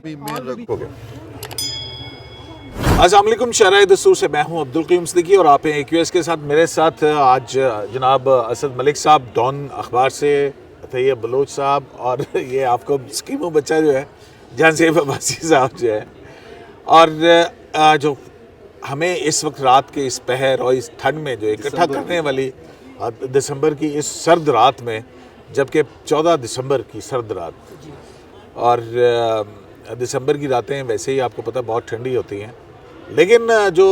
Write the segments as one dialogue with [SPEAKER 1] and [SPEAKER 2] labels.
[SPEAKER 1] हो गया। अस्सलाम वालेकुम, शरह दस्तूर से मैं हूं अब्दुल क़य्यूम सिद्दीकी और आप हैं AQS के साथ। मेरे साथ आज जनाब असद मलिक साहब, डॉन अखबार से, तैयब बलोच साहब, और ये आपको स्कीमो बच्चा जो है जहांज़ेब अब्बासी साहब जो है। और जो हमें इस वक्त रात के इस पहर और इस ठंड में जो इकट्ठा करने वाली दिसंबर की इस सर्द रात में, जबकि 14 दिसंबर की सर्द रात, और दिसंबर की रातें वैसे ही आपको पता बहुत ठंडी होती हैं, लेकिन जो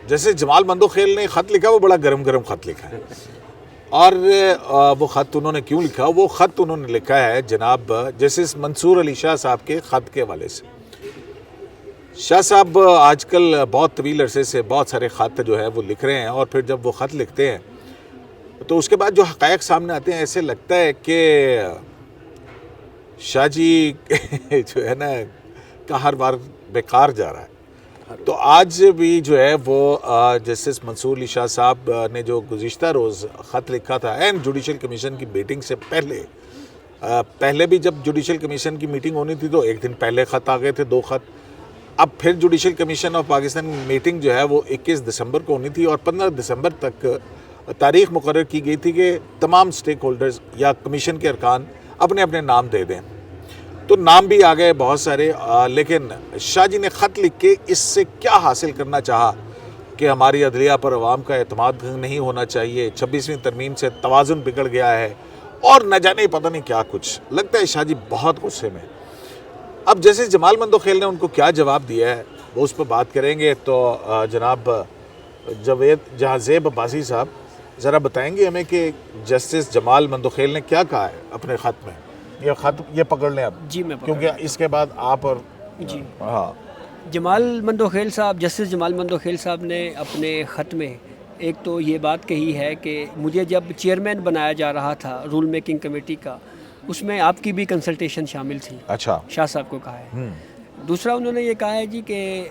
[SPEAKER 1] जैसे जमाल मंदोखेल ने ख़त लिखा वो बड़ा गरम गरम ख़त लिखा है। और वो ख़त उन्होंने क्यों लिखा? वो ख़त उन्होंने लिखा है जनाब जस्टिस मंसूर अली शाह साहब के ख़त के हवाले से। शाह साहब आजकल बहुत तवील अरसे से बहुत सारे ख़त जो है वो लिख रहे हैं, और फिर जब वो ख़त लिखते हैं तो उसके बाद जो हक़ायक़ सामने आते हैं, ऐसे लगता है कि शाह जी जो है ना का हर बार बेकार जा रहा है। तो आज भी जो है वो जस्टिस मंसूर अली शाह साहब ने जो गुज़िश्ता रोज़ ख़त लिखा था एंड जुडिशल कमीशन की मीटिंग से पहले भी जब जुडिशल कमीशन की मीटिंग होनी थी तो एक दिन पहले ख़त आ गए थे, 2 ख़त। अब फिर judicial commission of Pakistan meeting जो है वो 21 दिसंबर को होनी थी, और 15 दिसंबर तक तारीख़ मुकर्रर की गई थी कि तमाम स्टेक होल्डर्स या कमीशन के अरकान अपने अपने नाम दे दें। तो नाम भी आ गए बहुत सारे, लेकिन शाह जी ने ख़त लिख के इससे क्या हासिल करना चाहा कि हमारी अदलिया पर अवाम का एतमाद नहीं होना चाहिए, 26वीं तरमीम से तवाज़ुन बिगड़ गया है, और न जाने पता नहीं क्या कुछ। लगता है शाह जी बहुत गुस्से में। अब जैसे जमाल मंदोखेल ने उनको क्या जवाब दिया है वो उस पर बात करेंगे। तो जनाब जहांज़ेब अब्बासी साहब ज़रा बताएंगे हमें कि जस्टिस जमाल मंदोखेल ने क्या कहा है अपने ख़त में। ये ख़त ये पकड़ लें आप
[SPEAKER 2] जी, मैं
[SPEAKER 1] क्योंकि इसके बाद आप और
[SPEAKER 2] जी
[SPEAKER 1] हाँ,
[SPEAKER 2] जमाल मंदोखेल साहब, जस्टिस जमाल मंदोखेल साहब ने अपने ख़त में एक तो ये बात कही है कि मुझे जब चेयरमैन बनाया जा रहा था रूल मेकिंग कमेटी का, उसमें आपकी भी कंसल्टेशन शामिल थी।
[SPEAKER 1] अच्छा,
[SPEAKER 2] शाह साहब को कहा है। दूसरा उन्होंने ये कहा है जी कि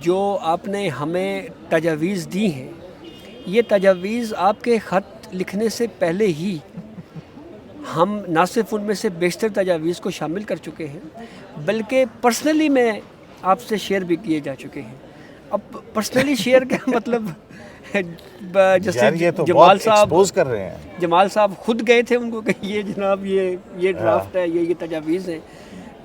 [SPEAKER 2] जो आपने हमें तजावीज़ दी हैं, ये तजावीज़ आपके ख़त लिखने से पहले ही हम ना सिर्फ उनमें से बेशतर तजावीज़ को शामिल कर चुके हैं, बल्कि पर्सनली मैं आपसे शेयर भी किए जा चुके हैं। अब पर्सनली शेयर का मतलब जैसे
[SPEAKER 1] तो
[SPEAKER 2] जमाल साहब
[SPEAKER 1] एक्सपोज कर रहे हैं।
[SPEAKER 2] जमाल साहब खुद गए थे उनको कि ये जनाब ये ड्राफ्ट है, ये तजावीज़ हैं,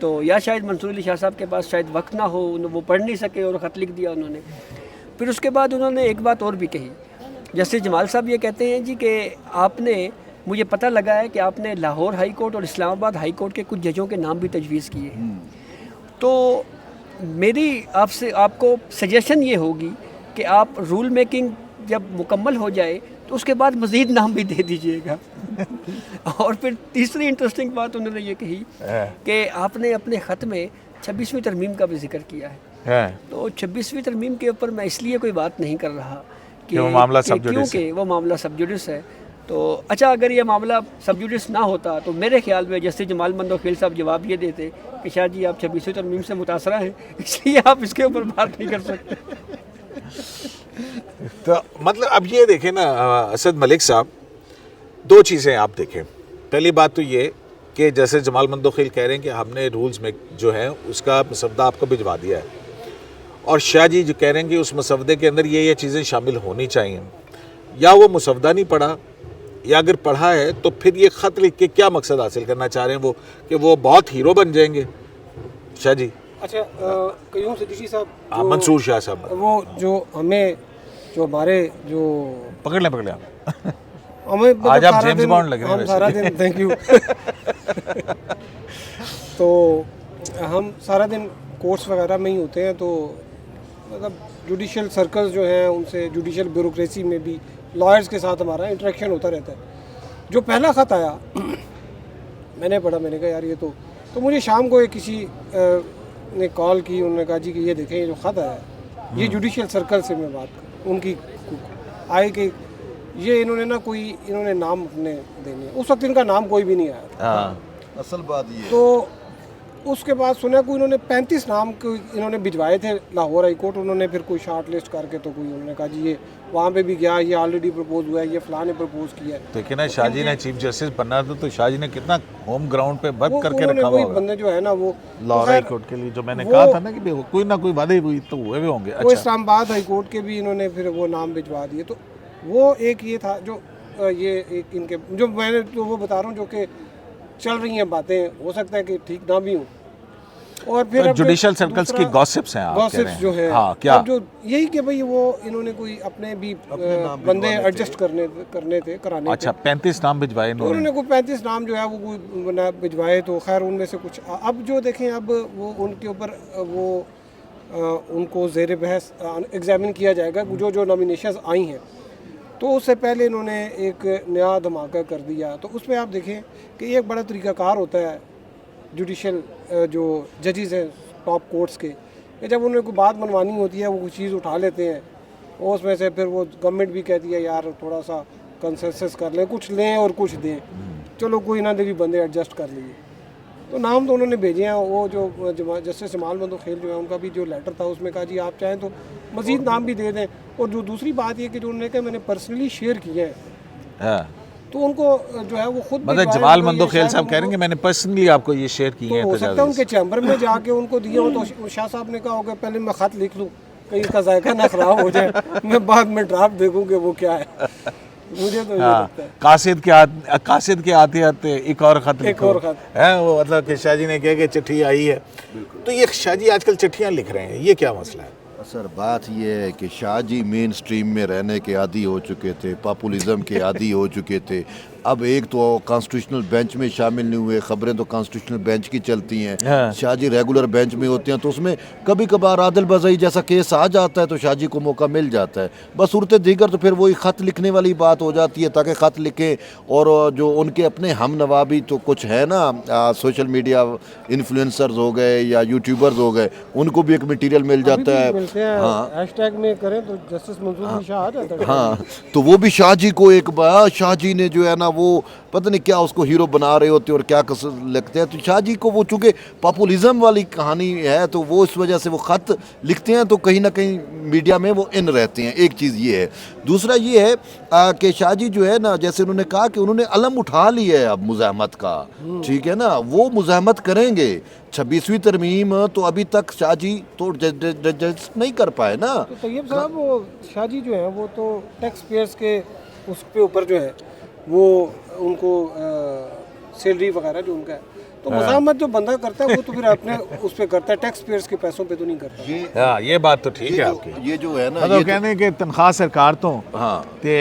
[SPEAKER 2] तो या शायद मंसूर अली शाह साहब के पास शायद वक्त ना हो, वो पढ़ नहीं सके और ख़त लिख दिया उन्होंने। फिर उसके बाद उन्होंने एक बात और भी कही। जैसे जमाल साहब ये कहते हैं जी कि आपने, मुझे पता लगा है कि आपने लाहौर हाई कोर्ट और इस्लामाबाद हाई कोर्ट के कुछ जजों के नाम भी तजवीज़ किए हैं। तो मेरी आपको सजेशन ये होगी कि आप रूल मेकिंग जब मुकम्मल हो जाए तो उसके बाद मज़ीद नाम भी दे दीजिएगा। और फिर तीसरी इंटरेस्टिंग बात उन्होंने ये कही कि आपने अपने ख़त में 26वीं तरमीम का भी जिक्र किया है। तो 26वीं तरमीम के ऊपर मैं इसलिए कोई बात नहीं कर रहा कि
[SPEAKER 1] वो मामला सब जुडिस
[SPEAKER 2] क्योंकि वो मामला सब जुडिस है। तो अच्छा, अगर ये मामला सब जुडिस ना होता तो मेरे ख्याल में जैसे जमाल मंदोखेल साहब जवाब ये देते कि शाह जी आप 26वीं तरमीम से मुतासरा हैं, इसलिए आप इसके ऊपर बात नहीं कर सकते।
[SPEAKER 1] तो मतलब अब ये देखें ना असद मलिक साहब, 2 चीज़ें आप देखें। पहली बात तो ये कि जैसे जमाल मंदोखेल कह रहे हैं कि हमने रूल्स में जो है उसका मसवदा आपको भिजवा दिया है, और शाह जी जो कह रहे हैं कि उस मसवदे के अंदर ये चीज़ें शामिल होनी चाहिए। या वो मसवदा नहीं पढ़ा, या अगर पढ़ा है तो फिर ये ख़त लिख के क्या मकसद हासिल करना चाह रहे हैं वो, कि वो बहुत हीरो बन जाएंगे शाह जी।
[SPEAKER 3] अच्छा, क़य्यूम सिद्दीकी साहब,
[SPEAKER 1] मंसूर शाह साहब,
[SPEAKER 3] वो जो हमें जो हमारे जो
[SPEAKER 1] पकड़ लें आप।
[SPEAKER 3] हमें मतलब
[SPEAKER 1] आज आप
[SPEAKER 3] सारा
[SPEAKER 1] जेम्स
[SPEAKER 3] दिन-
[SPEAKER 1] बॉन्ड लग रहे हैं
[SPEAKER 3] हम सारा दिन, थैंक यू। तो हम सारा दिन कोर्ट्स वगैरह में ही होते हैं, तो मतलब जुडिशल सर्कल्स जो हैं उनसे, जुडिशल ब्यूरोक्रेसी में भी लॉयर्स के साथ हमारा इंटरेक्शन होता रहता है। जो पहला ख़त आया मैंने पढ़ा, मैंने कहा यार ये तो मुझे शाम को एक किसी ने कॉल की, उन्होंने कहा जी कि ये देखें ये जो ख़त आया है, ये जुडिशल सर्कल से मैं बात कर, उनकी आए कि ये इन्होंने नाम अपने देने, उस वक्त इनका नाम कोई भी नहीं आया था।
[SPEAKER 4] असल बात ये
[SPEAKER 3] तो उसके बाद सुना कि इन्होंने 35 नाम को इन्होंने भिजवाए थे लाहौर हाई कोर्ट। उन्होंने फिर कोई शार्ट लिस्ट करके तो कोई उन्होंने कहा जी ये वहाँ पे भी गया, ये ऑलरेडी प्रपोज हुआ है, ये फलां ने प्रपोज किया है।
[SPEAKER 1] लेकिन ना शाहजी ने चीफ जस्टिस बनना था तो शाहजी ने कितना होम ग्राउंड पे वर्क
[SPEAKER 3] वो
[SPEAKER 1] करके
[SPEAKER 3] उन्होंने
[SPEAKER 1] रखा
[SPEAKER 3] वही
[SPEAKER 1] हुआ
[SPEAKER 3] बंदे जो है ना वो
[SPEAKER 1] लाहौर हाई कोर्ट के लिए, जो मैंने कहा था ना कि कोई ना कोई वादे हुई तो हुए भी होंगे।
[SPEAKER 3] वो
[SPEAKER 1] अच्छा,
[SPEAKER 3] इस्लामाबाद हाई कोर्ट के भी इन्होंने फिर वो नाम भिजवा दिए। तो वो एक ये था जो ये एक इनके जो मैंने तो वो बता रहा हूँ जो कि चल रही हैं बातें, हो सकता है कि ठीक ना भी हो। और फिर अब
[SPEAKER 1] जुडिशियल सर्कल्स की गॉसिप्स हैं आप कह रहे
[SPEAKER 3] गॉसिप्स
[SPEAKER 1] हैं।
[SPEAKER 3] जो है
[SPEAKER 1] हाँ, क्या
[SPEAKER 3] अब जो यही कि भाई वो इन्होंने कोई अपने भी बंदे एडजस्ट कराने थे।
[SPEAKER 1] 35 नाम भिजवाए
[SPEAKER 3] तो
[SPEAKER 1] इन्होंने।
[SPEAKER 3] उन्होंने कोई 35 नाम जो है वो कोई भिजवाए। तो खैर उनमें से कुछ अब जो देखें अब वो उनके ऊपर वो उनको ज़ेर बहस एग्जामिन किया जाएगा जो नॉमिनेशंस आई हैं। तो उससे पहले इन्होंने एक नया धमाका कर दिया। तो उसमें आप देखें कि एक बड़ा तरीक़ाकार होता है जुडिशल जो जजेस हैं टॉप कोर्ट्स के, कि जब उन्हें कोई बात मनवानी होती है वो कोई चीज़ उठा लेते हैं और उसमें से फिर वो गवर्नमेंट भी कहती है यार थोड़ा सा कंसेंसस कर लें, कुछ लें और कुछ दें, चलो कोई ना दे भी बंदे एडजस्ट कर लिए। तो नाम तो उन्होंने भेजे हैं। वो जो जस्टिस जमाल बंदोखेल जो है उनका भी जो लेटर था उसमें कहा जी आप चाहें तो मज़ीद नाम भी दे दें। और जो दूसरी बात ये कि जो उन्होंने कहा मैंने पर्सनली शेयर किया है,
[SPEAKER 1] हाँ।
[SPEAKER 3] तो उनको जो है वो खुद
[SPEAKER 1] मतलब जमाल मंदोखेल साहब कह रहे हैं कि मैंने पर्सनली आपको ये शेयर किए
[SPEAKER 3] तो
[SPEAKER 1] हैं
[SPEAKER 3] हो सकता है
[SPEAKER 1] तजावीज़।
[SPEAKER 3] उनके चैम्बर में जाके उनको दिए हो तो शाह साहब ने कहा होगा पहले मैं ख़त लिख लूँ कहीं इसका जायका ना ख़राब हो जाए, मैं बाद में ड्राफ्ट देखूँ कि वो क्या है। मुझे तो ये लगता है
[SPEAKER 1] कासिद के आते आते एक और खत
[SPEAKER 3] एक और खत
[SPEAKER 1] है वो, मतलब कि शाहजी ने कहा कि चिट्ठी आई है। तो ये शाहजी आजकल चिट्ठियाँ लिख रहे हैं, ये क्या मसला है?
[SPEAKER 4] सर बात ये है कि शाहजी मेन स्ट्रीम में रहने के आदी हो चुके थे, पॉपुलिज्म के आदी हो चुके थे। अब एक तो कॉन्स्टिट्यूशनल बेंच में शामिल नहीं हुए, खबरें तो कॉन्स्टिट्यूशनल बेंच की चलती हैं।
[SPEAKER 1] हाँ।
[SPEAKER 4] शाहजी रेगुलर बेंच में होते हैं तो उसमें कभी कभार आदिल बज़ई जैसा केस आ जाता है तो शाहजी को मौका मिल जाता है। बस सूरत दीगर तो फिर वही ख़त लिखने वाली बात हो जाती है ताकि ख़त लिखें। और जो उनके अपने हम नवाबी तो कुछ है ना, सोशल मीडिया इन्फ्लुएंसर्स हो गए या यूट्यूबर्स हो गए, उनको भी एक मटीरियल मिल जाता है। हाँ,
[SPEAKER 3] हैशटैग में करें तो जस्टिस मंसूर अली शाह आ जाता है।
[SPEAKER 4] हाँ, तो वो भी शाहजी को एक बार शाहजी ने जो है ना वो पता नहीं क्या उसको हीरो बना रहे होते और क्या लगते हैं। तो शाहजी को वो चूँकि पॉपुलिज्म वाली कहानी है तो वो इस वजह से वो ख़त लिखते हैं तो कहीं ना कहीं मीडिया में वो इन रहते हैं। एक चीज़ ये है। दूसरा ये है कि शाहजी जो है ना, जैसे उन्होंने कहा कि उन्होंने अलम उठा लिया है अब मुज़ाहमत का, ठीक है ना, वो मुज़ाहमत करेंगे। 26वीं तरमीम तो अभी तक शाहजी तो जज नहीं कर पाए ना।
[SPEAKER 3] तो तैयब साहब वो शाहजी जो है वो तो टैक्स पेयर्स के उस पे ऊपर जो है वो उनको सैलरी वगैरह जो उनका है तो मज़ाहमत जो बंदा करता है वो तो फिर अपने उस पे करता है, टैक्स पेयर्स के पैसों पे तो नहीं करता।
[SPEAKER 1] हाँ, ये बात तो ठीक है आपकी।
[SPEAKER 4] ये जो है ना
[SPEAKER 1] मतलब कहते हैं कि तनख्वाह सरकार तो
[SPEAKER 4] हाँ
[SPEAKER 1] ते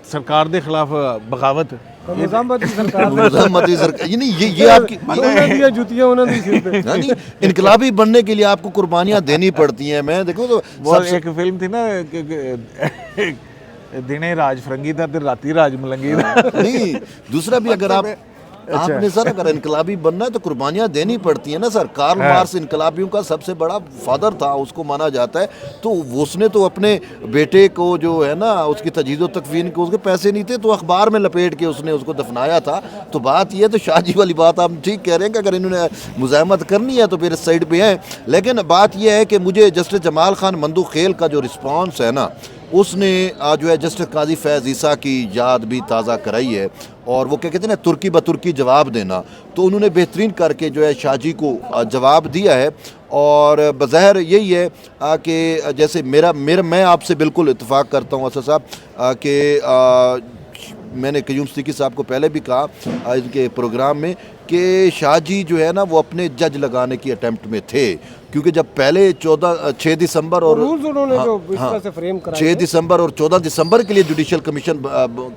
[SPEAKER 1] सरकार के खिलाफ बगावत
[SPEAKER 3] मज़ाहमत की सरकार
[SPEAKER 4] मुज़ाहमत की सरकार ये आपकी
[SPEAKER 3] उन्होंने दिया जुतियां उन्होंने दी सिर पे।
[SPEAKER 4] नहीं, इनकलाबी बनने के लिए आपको कुर्बानियां देनी पड़ती हैं। मैं देखो तो
[SPEAKER 1] वो एक फिल्म थी ना दिने राज फरंगी था ते राती राज मलंगी था।
[SPEAKER 4] नहीं, दूसरा भी अगर आपने सर अगर इनकलाबी बनना है तो कुर्बानियां देनी पड़ती है ना सर। कार्ल मार्क्स इनकलाबियों का सबसे बड़ा फादर था, उसको माना जाता है। तो उसने तो अपने बेटे को जो है ना उसकी तजहीज़ व तकवीन को उसके पैसे नहीं थे तो अखबार में लपेट के उसने उसको दफनाया था। तो बात ये तो शाहजी वाली बात आप ठीक कह रहे हैं कि अगर इन्होंने मुज़ाहमत करनी है तो फिर इस साइड पे है। लेकिन बात यह है कि मुझे जस्टिस जमाल खान मंदोखेल का जो रिस्पॉन्स है ना उसने जो है जस्टिस काजी फैज़ ईसा की याद भी ताज़ा कराई है। और वो क्या कहते हैं ना तुर्की ब तुर्की जवाब देना, तो उन्होंने बेहतरीन करके जो है शाहजी को जवाब दिया है। और बज़ाहिर यही है कि जैसे मैं आपसे बिल्कुल इत्तेफाक करता हूँ असद साहब कि मैंने क़य्यूम सिद्दीकी साहब को पहले भी कहा इनके प्रोग्राम में कि शाहजी जो है ना वो अपने जज लगाने की अटेम्प्ट में थे। क्योंकि जब पहले 6 दिसंबर और
[SPEAKER 3] रूल्स उन्होंने जो इस तरह से फ्रेम कराए
[SPEAKER 4] 6 दिसंबर और 14 दिसंबर के लिए जुडिशल कमीशन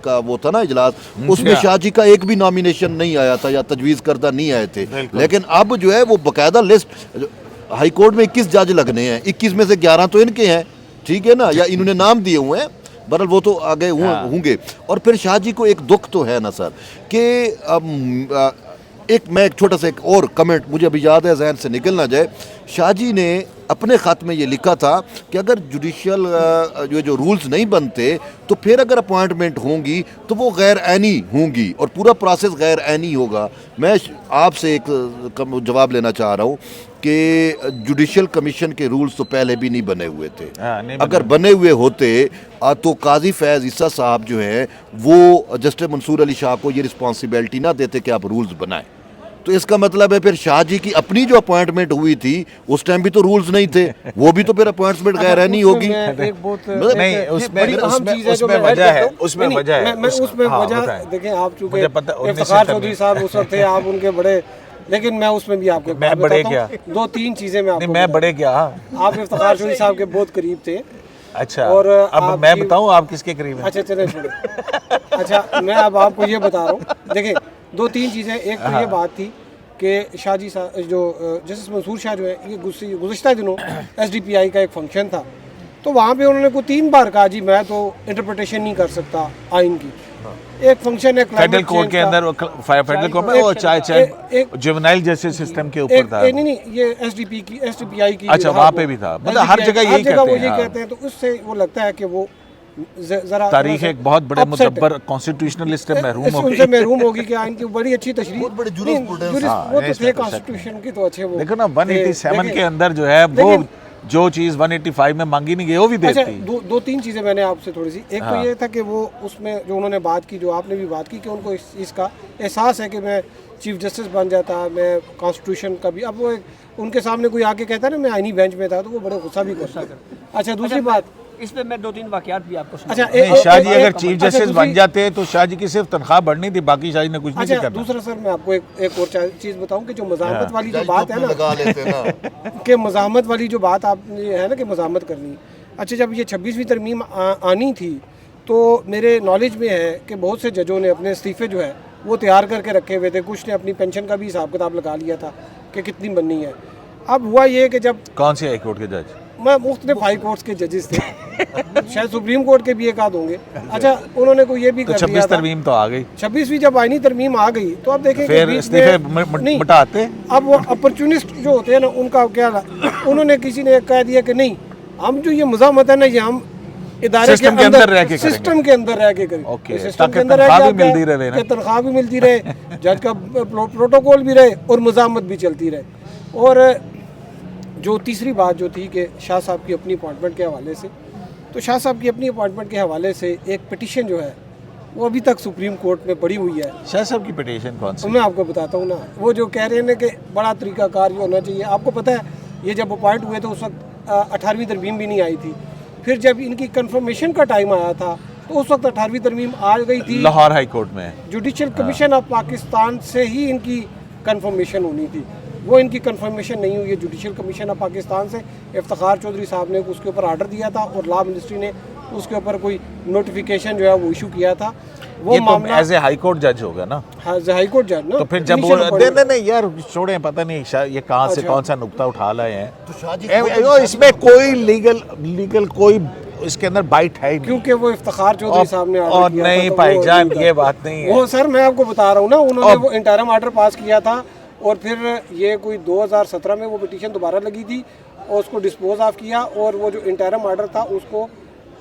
[SPEAKER 4] का वो था ना इजलास, उसमें शाहजी का एक भी नॉमिनेशन नहीं आया था या तजवीज़ करदा नहीं आए थे। लेकिन अब जो है वो बाकायदा लिस्ट हाई कोर्ट में 21 जज लगने हैं, 21 में से 11 तो इनके हैं, ठीक है ना, या इन्होंने नाम दिए हुए हैं, बहरहाल वो तो आगे होंगे। और फिर शाहजी को एक दुख तो है ना सर कि मैं एक छोटा सा एक और कमेंट मुझे अभी याद है, जहन से निकल ना जाए। शाह जी ने अपने ख़त में ये लिखा था कि अगर जुडिशल जो रूल्स नहीं बनते तो फिर अगर अपॉइंटमेंट होंगी तो वो गैर ऐनी होंगी और पूरा प्रोसेस गैर ऐनी होगा। मैं आपसे एक जवाब लेना चाह रहा हूँ कि जुडिशल कमीशन के रूल्स तो पहले भी नहीं बने हुए थे। अगर बने हुए होते तो काजी फैज़ ईसा साहब जो हैं वो जस्टिस मंसूर अली शाह को ये रिस्पॉन्सिबिलिटी ना देते कि आप रूल्स बनाएं। तो इसका मतलब है फिर शाह जी की अपनी जो अपॉइंटमेंट हुई थी उस टाइम भी तो रूल्स नहीं थे, वो भी तो फिर अपॉइंटमेंट गैर नहीं होगी।
[SPEAKER 1] नहीं, उसमें वजह है, उसमें वजह है।
[SPEAKER 3] मैं उसमें वजह देखें, आप चूंकि इफ्तिखार चौधरी साहब उस वक्त थे, आप उनके बड़े, लेकिन मैं उसमें भी आपको
[SPEAKER 1] मैं बड़े क्या,
[SPEAKER 3] 2-3 चीजें मैं आपको,
[SPEAKER 1] मैं बड़े क्या,
[SPEAKER 3] आप इफ्तिखार चौधरी साहब के बहुत करीब थे।
[SPEAKER 1] अच्छा,
[SPEAKER 3] और
[SPEAKER 1] अब मैं बताऊं आप किसके करीब हैं?
[SPEAKER 3] अच्छा चले छोड़ो। अच्छा, मैं अब आपको ये बता रहा हूँ, देखें 2-3 चीज़ें। एक तो ये बात थी कि शाह जी साहब जो जस्टिस मंसूर शाह जो है, ये गुज़िश्ता दिनों SDPI का एक फंक्शन था, तो वहाँ पे उन्होंने को 3 बार कहा जी मैं तो इंटरप्रिटेशन नहीं कर सकता आइन की। एक फंक्शन है
[SPEAKER 1] फेडरल कोर्ट के अंदर, फेडरल कोर्ट में वो चाहे जुवेनाइल जस्टिस सिस्टम के ऊपर था।
[SPEAKER 3] नहीं, ये SDPI की।
[SPEAKER 1] अच्छा, वहाँ पे भी था, मतलब हर जगह यही
[SPEAKER 3] कहते हैं। तो उससे वो लगता है कि वो जरा
[SPEAKER 1] तारीख एक बहुत बड़े मुतब्बर कॉन्स्टिट्यूशनलिस्ट
[SPEAKER 3] महरूम होगी कि आइन की बड़ी अच्छी तशरीह, वो तो थे कॉन्स्टिट्यूशन की, तो अच्छे वो
[SPEAKER 1] देखो ना 187 के अंदर जो है वो जो चीज़ 185 में मांगी नहीं गई वो भी देती।
[SPEAKER 3] अच्छा, 2-3 चीज़ें मैंने आपसे थोड़ी सी, एक तो ये था कि वो उसमें जो उन्होंने बात की, जो आपने भी बात की, कि उनको इसका एहसास है कि मैं चीफ जस्टिस बन जाता, मैं कॉन्स्टिट्यूशन का भी, अब वो उनके सामने कोई आके कहता है ना मैं आईनी बेंच में था, तो वो बड़े गुस्सा भी करता है। अच्छा, दूसरी बात,
[SPEAKER 2] इसमें मैं 2-3 वाकयात भी आपको
[SPEAKER 3] अच्छा,
[SPEAKER 1] शाह जी अगर चीफ जस्टिस बन जाते तो शाह जी की सिर्फ तनख्वाह बढ़नी थी, बाकी शाह जी ने कुछ नहीं करना।
[SPEAKER 3] दूसरा सर, मैं आपको एक और चीज़ बताऊं कि जो मज़ाहमत वाली जो बात है ना, कि मज़ाहमत वाली जो बात आपने है ना कि मज़ाहमत करनी। अच्छा, जब ये 26वीं तरमीम आनी थी तो मेरे नॉलेज में है कि बहुत से जजों ने अपने इस्तीफ़े जो है वो तैयार करके रखे हुए थे, कुछ ने अपनी पेंशन का भी हिसाब किताब लगा लिया था कि कितनी बननी है। अब हुआ ये कि जब
[SPEAKER 1] कौन से हाई कोर्ट के जज,
[SPEAKER 3] मैं मुख्तलिफ हाई कोर्ट्स के जजेस थे, शायद सुप्रीम कोर्ट के भी एक आध होंगे। अच्छा, उन्होंने को ये भी कर दिया था,
[SPEAKER 1] 26 तरमीम तो आ गई,
[SPEAKER 3] 26वीं जब आईनी तरमीम आ गई तो आप देखें
[SPEAKER 1] फिर इस्तीफे मिटाते।
[SPEAKER 3] अब वो अपॉर्चुनिस्ट जो होते हैं ना, उनका क्या, उन्होंने किसी ने कह दिया कि नहीं, हम जो ये मज़ाहमत है ना, ये हम इदारे के अंदर रह के करें, सिस्टम के अंदर रह के करें, सिस्टम के अंदर तनख्वाह भी मिलती रहे, जज का प्रोटोकॉल भी रहे और मज़ाहमत भी चलती रहे। और जो तीसरी बात जो थी कि शाह साहब की अपनी अपॉइंटमेंट के हवाले से, तो शाह साहब की अपनी अपॉइंटमेंट के हवाले से एक पिटीशन जो है वो अभी तक सुप्रीम कोर्ट में पड़ी हुई है।
[SPEAKER 1] शाह साहब की पिटीशन कौन सी?
[SPEAKER 3] मैं आपको बताता हूँ ना, वो जो कह रहे हैं कि बड़ा तरीकाकार ये होना चाहिए। आपको पता है ये जब अपॉइंट हुए तो उस वक्त 18वीं तरमीम भी नहीं आई थी, फिर जब इनकी कंफर्मेशन का टाइम आया था तो उस वक्त 18वीं तरमीम आ गई थी
[SPEAKER 1] लाहौर हाई कोर्ट में।
[SPEAKER 3] जुडिशल कमीशन ऑफ पाकिस्तान से ही इनकी कंफर्मेशन होनी थी, वो इनकी कंफर्मेशन नहीं हुई है जुडिशल कमीशन ऑफ पाकिस्तान से। इफ्तिखार चौधरी साहब ने उसके ऊपर आर्डर दिया था और लॉ मिनिस्ट्री ने उसके ऊपर कोई नोटिफिकेशन जो है वो इशू किया था। वो
[SPEAKER 1] ये मामला एज ए हाई कोर्ट जज होगा ना,
[SPEAKER 3] हाई कोर्ट जज ना,
[SPEAKER 1] तो फिर जब वो नहीं यार छोड़े, पता नहीं ये कहाँ से कौन सा नुक्ता उठा लाए हैं, तो इसमें कोई लीगल कोई इसके अंदर बाइट है नहीं,
[SPEAKER 3] क्योंकि वो इफ्तिखार चौधरी साहब ने
[SPEAKER 1] और नहीं भाईजान ये बात नहीं है
[SPEAKER 3] वो। सर मैं आपको बता रहा हूँ ना, उन्होंने वो इंटरम आर्डर पास किया था और फिर ये कोई 2017 में वो पिटीशन दोबारा लगी थी और उसको डिस्पोज ऑफ किया, और वो जो इंटरम आर्डर था उसको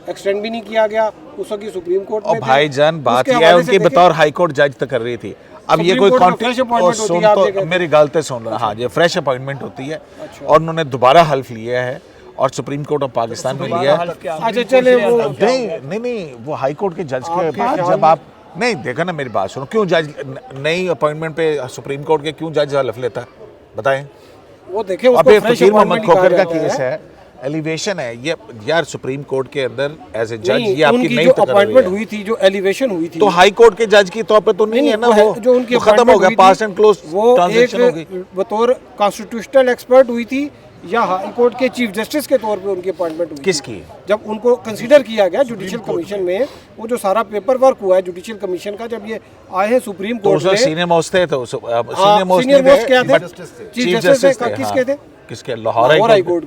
[SPEAKER 3] एक्सटेंड भी नहीं किया गया, उस वक्त सुप्रीम कोर्ट में।
[SPEAKER 1] भाईजान बात यह है उनकी बतौर हाई कोर्ट जज तक कर रही थी। अब ये कोई तो मेरी गलती सुन रहा, हाँ ये फ्रेश अपॉइंटमेंट होती है और उन्होंने दोबारा हल्फ लिया है और सुप्रीम कोर्ट ऑफ पाकिस्तान में लिया है।
[SPEAKER 3] अच्छा चले, वो
[SPEAKER 1] नहीं वो हाई कोर्ट के जज के बाद जब आप नहीं देखा ना, मेरी बात सुनो, क्यों जज नई अपॉइंटमेंट पे सुप्रीम कोर्ट के क्यों जज हल्फ लेता है बताएं?
[SPEAKER 3] वो देखें,
[SPEAKER 1] अब फकीर मोहम्मद खोखर का केस है, एलिवेशन है ये यार, सुप्रीम कोर्ट के अंदर एज ए जज ये आपकी नई
[SPEAKER 3] अपॉइंटमेंट हुई थी, जो एलिवेशन हुई थी,
[SPEAKER 1] तो हाई कोर्ट के जज की तौर पे तो नहीं है ना, वो
[SPEAKER 3] जो उनकी
[SPEAKER 1] खत्म हो गया, पास एंड क्लोज ट्रांजैक्शन हो गई।
[SPEAKER 3] बतौर कॉन्स्टिट्यूशनल एक्सपर्ट हुई थी या हाई कोर्ट के चीफ जस्टिस के तौर पे उनकी अपॉइंटमेंट हुई?
[SPEAKER 1] किसकी? जब
[SPEAKER 3] उनको कंसीडर किया गया जुडिशियल कमीशन में, वो जो सारा पेपर वर्क हुआ है जुडिशियल कमीशन का, जब ये आए हैं सुप्रीम कोर्ट में,
[SPEAKER 1] सीनियर मोस्ट थे, तो
[SPEAKER 3] सीनियर मोस्ट क्या थे? चीफ जस्टिस किसके थे?
[SPEAKER 1] किसके? Lahore high court.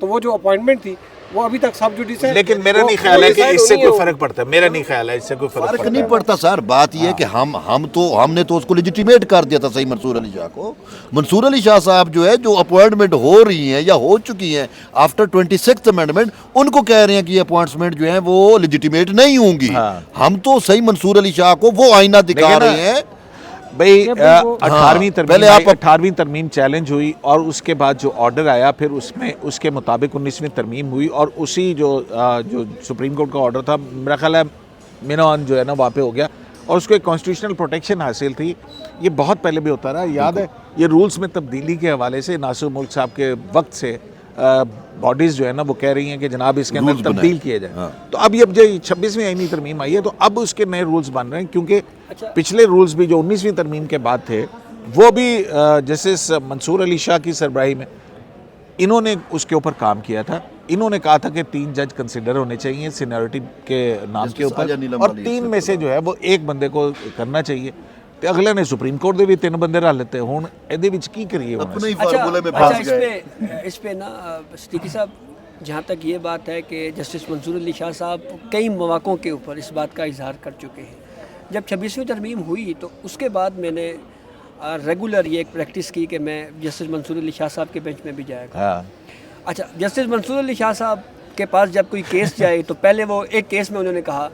[SPEAKER 3] तो वो जो अपॉइंटमेंट थी, वो अभी तक सब जुडिस है।
[SPEAKER 1] लेकिन मेरा
[SPEAKER 3] वो-
[SPEAKER 1] नहीं ख्याल
[SPEAKER 3] वो
[SPEAKER 1] है कि
[SPEAKER 3] decide
[SPEAKER 1] इससे
[SPEAKER 3] होनी
[SPEAKER 1] कोई
[SPEAKER 3] है।
[SPEAKER 1] फर्क पड़ता है, मेरा नहीं ख्याल है इससे कोई फर्क
[SPEAKER 4] फर्क
[SPEAKER 1] पड़ता
[SPEAKER 4] नहीं
[SPEAKER 1] है।
[SPEAKER 4] पड़ता सर। बात यह है कि हमने तो उसको लेजिटिमेट कर दिया था सही मंसूर अली शाह को। मंसूर अली शाह साहब जो है, जो अपॉइंटमेंट हो रही हैं या हो चुकी हैं आफ्टर 26th अमेंडमेंट, उनको कह रहे हैं कि ये अपॉइंटमेंट जो है वो लेजिटिमेट नहीं होंगी।
[SPEAKER 1] हाँ।
[SPEAKER 4] हम तो सही मंसूर अली शाह को वो आईना दिखा
[SPEAKER 1] लेकिन
[SPEAKER 4] रहे हैं।
[SPEAKER 1] भाई
[SPEAKER 3] भाई वो-
[SPEAKER 1] 18वीं
[SPEAKER 4] हाँ,
[SPEAKER 1] तरमीम
[SPEAKER 4] पहले आप
[SPEAKER 1] 18वीं तरमीम चैलेंज हुई और उसके बाद जो ऑर्डर आया फिर उसमें उसके मुताबिक 19वीं तरमीम हुई और उसी जो सुप्रीम कोर्ट का ऑर्डर था, मेरा ख्याल है मिनोन जो है ना वहाँ पे हो गया और उसको एक कॉन्स्टिट्यूशनल प्रोटेक्शन हासिल थी। ये बहुत पहले भी होता रहा, याद है ये रूल्स में तब्दीली के हवाले से नासिर मुल्क साहब के वक्त से बॉडीज़ जो है ना वो कह रही हैं कि जनाब इसके अंदर
[SPEAKER 4] Rules बनाए।
[SPEAKER 1] तब्दील किए जाए। तो अब ये जो 26वीं आईनी तरमीम आई है तो अब उसके नए रूल्स बन रहे हैं, क्योंकि पिछले रूल्स भी जो 19वीं तरमीम के बाद थे वो भी जस्टिस मंसूर अली शाह की सरबराही में इन्होंने उसके ऊपर काम किया था। इन्होंने कहा था कि 3 जज कंसिडर होने चाहिए सीनियरिटी के नाम के
[SPEAKER 4] Justice आजा
[SPEAKER 1] ऊपर
[SPEAKER 4] नीलम
[SPEAKER 1] और
[SPEAKER 4] वाली
[SPEAKER 1] 3 में से जो है वो एक बंदे को करना चाहिए। तो अगले ने सुप्रीम कोर्ट ਦੇ ਵੀ 3 ਬੰਦੇ ਰੱਖ ਲਿੱਤੇ। ਹੁਣ ਇਹਦੇ ਵਿੱਚ ਕੀ ਕਰੀਏ ਹੁਣ
[SPEAKER 4] अपने ही
[SPEAKER 2] अच्छा
[SPEAKER 4] फार्मूले में
[SPEAKER 2] अच्छा
[SPEAKER 4] फंस गए।
[SPEAKER 2] इस पे ना सिद्दीकी साहब, जहाँ तक ये बात है कि जस्टिस मंसूर अली शाह साहब कई मौक़ों के ऊपर इस बात का इजहार कर चुके हैं। जब 26वीं तरमीम हुई तो उसके बाद मैंने रेगुलर ये एक प्रैक्टिस की कि मैं जस्टिस मंसूर अली शाह साहब के बेंच में भी जाया करूं।
[SPEAKER 1] हाँ
[SPEAKER 2] अच्छा, जस्टिस मंसूर अली शाह साहब के पास जब कोई केस जाए तो पहले वो एक केस में उन्होंने कहा